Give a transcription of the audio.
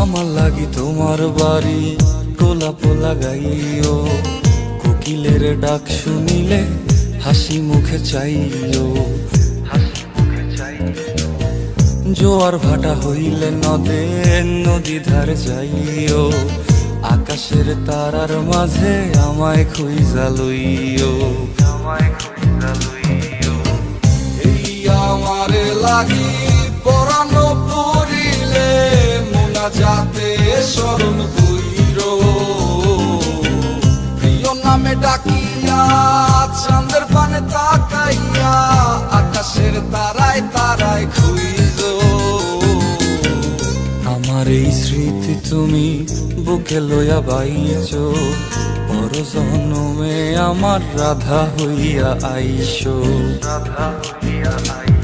আমার লাগি তোমার বাড়ি গোলাপ লাগাইও, কোকিলের ডাক শুনিলে হাসি মুখে চাইও, জোয়ার ভাটা হইলে নদে নদী ধার যাইও, আকাশের তারার মাঝে আমায় খুঁজা লইও, এই আমারে লাগি পরানো পড়িলে মোনাজাতে স্মরণ কইরো, প্রিয় নামে ডাকিয়া চাঁদের পানে তাকাইয়া আকাশের তারায় তারায় খুঁজো। আমার এই স্মৃতি তুমি বুকে লইয়া বাইছো, পর জন্মে আমার রাধা হইয়া আইসো, রাধা হইয়া আইসো।